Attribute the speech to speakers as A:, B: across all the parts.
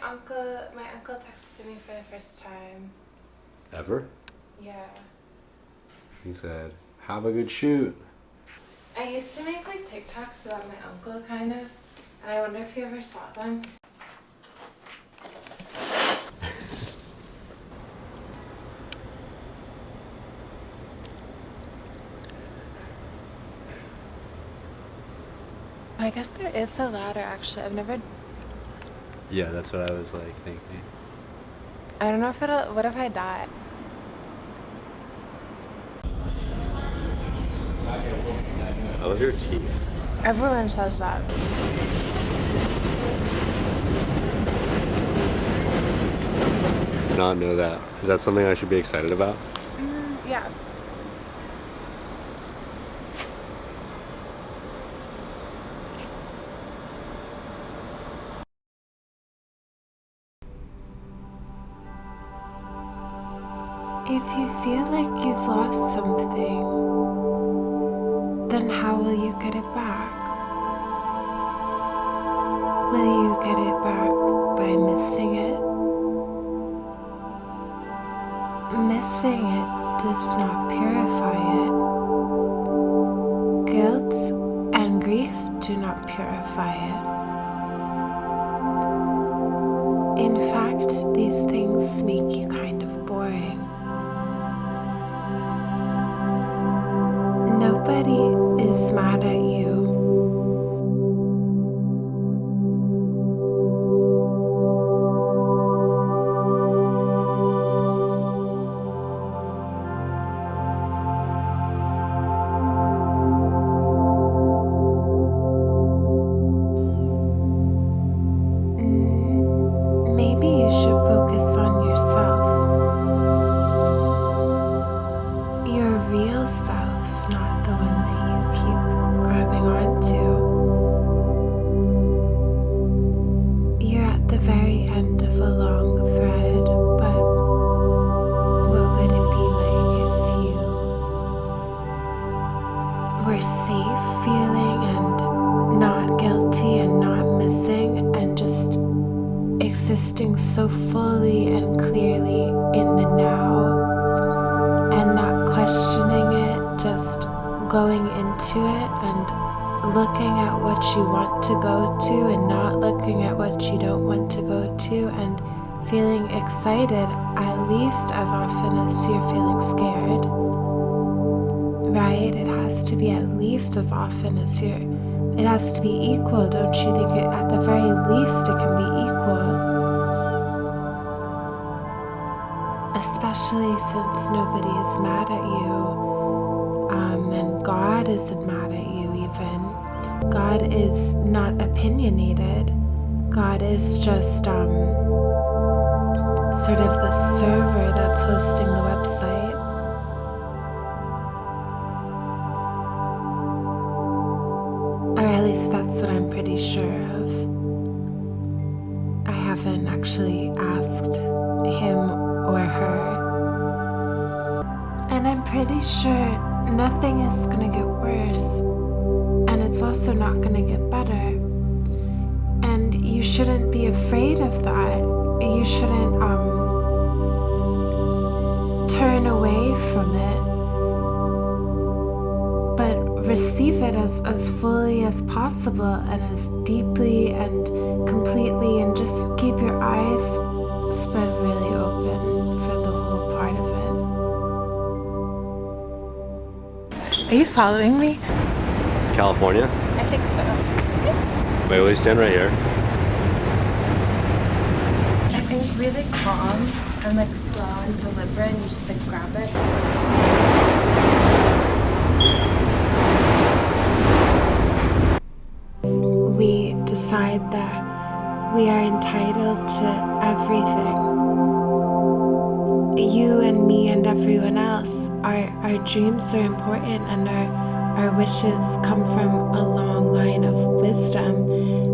A: my uncle texted me for the first time.
B: Ever?
A: Yeah.
B: He said, have a good shoot.
A: I used to make like TikToks about my uncle kind of, and I wonder if you ever saw them. I guess there is a ladder actually. I've never.
B: Yeah, that's what I was like thinking.
A: I don't know if it'll. What if I die?
B: I love your teeth.
A: Everyone says that.
B: Not know that. Is that something I should be excited about?
A: Yeah. If you feel like you've lost something, then how will you get it back? Will you get it back by missing it? Missing it does not purify it. Guilt and grief do not purify it. In fact, these things make you kind of boring. Nobody is mad at you. Maybe you should focus on yourself. Your real self, not the one that you keep grabbing onto. You're at the very end of a long thread, but what would it be like if you were safe feeling and not guilty and not missing and just existing so fully and clearly in the now and not questioning it, just going into it and looking at what you want to go to and not looking at what you don't want to go to and feeling excited at least as often as you're feeling scared, right? It has to be at least as often as it has to be equal. Don't you think at the very least it can be equal? Especially since nobody is mad at you, and God isn't mad at you even. God is not opinionated. God is just sort of the server that's hosting the website. Or at least that's what I'm pretty sure of. I haven't actually asked him or her. And I'm pretty sure nothing is gonna get worse. And it's also not gonna get better. And you shouldn't be afraid of that. You shouldn't turn away from it. But receive it as fully as possible and as deeply and completely, and just keep your eyes spread really open for the whole part of it. Are you following me?
B: California?
A: I think so.
B: Wait, will you stand right here?
A: I think really calm and like slow and deliberate, and you just like grab it. We decide that we are entitled to everything. You and me and everyone else. Our dreams are important, and our wishes come from a long line of wisdom,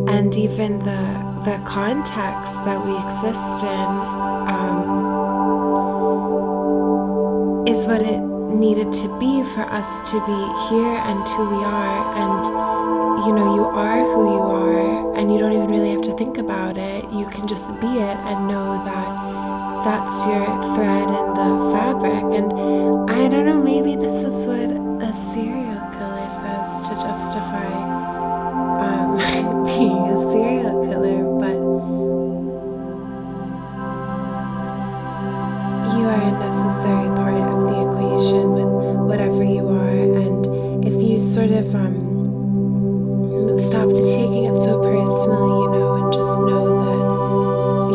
A: and even the context that we exist in is what it needed to be for us to be here and who we are. And you are who you are, and you don't even really have to think about it. You can just be it and know that that's your thread in the fabric. And I don't know, maybe this is what a serial killer says to justify being a serial killer, but you are a necessary part of the equation with whatever you are. And if you sort of stop taking it so personally, and just know that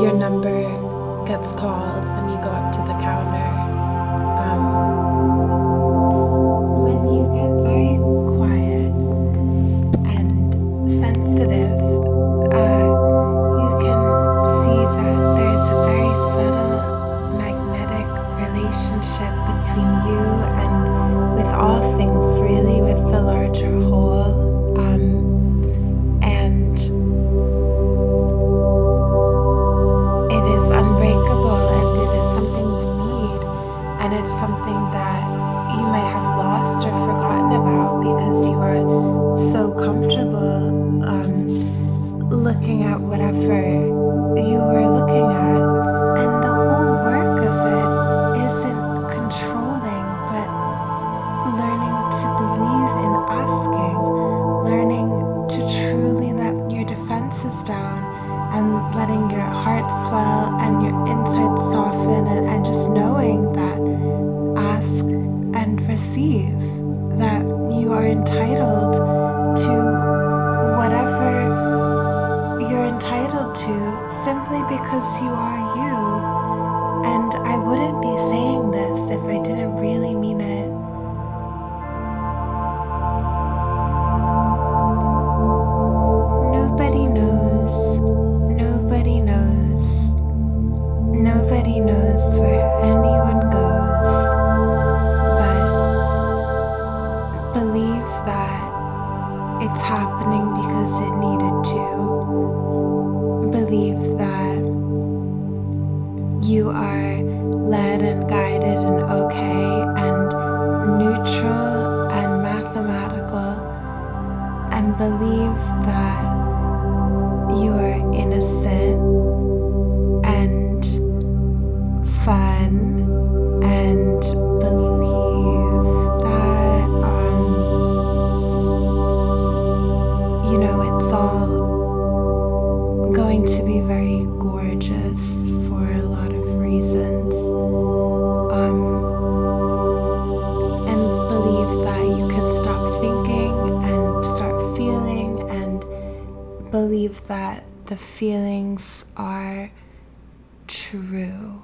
A: your number gets called, then you go up to the counter. When you get very quiet and sensitive, you can see that there's a very subtle magnetic relationship between you and with all things, really, with the larger whole. And it is unbreakable, and it is something you need, and it's something that you may have lost or forgotten about because you are so comfortable looking at whatever you were looking at. And the whole work of it isn't controlling, but learning to believe in asking, learning to truly let your defenses down, and letting your heart swell and your insides soften, and just knowing that ask and receive, that you are entitled to whatever you're entitled to simply because you are you. And I wouldn't be saying this if I didn't really mean it. Nobody knows. Nobody knows. Nobody knows where anyone goes. But believe that it's happening because it needed to. Believe that you are led and guided and okay and neutral and mathematical, and believe that you are innocent and fun, and believe that it's all going to be very gorgeous for a lot of reasons. And believe that you can stop thinking and start feeling, and believe that the feelings are true.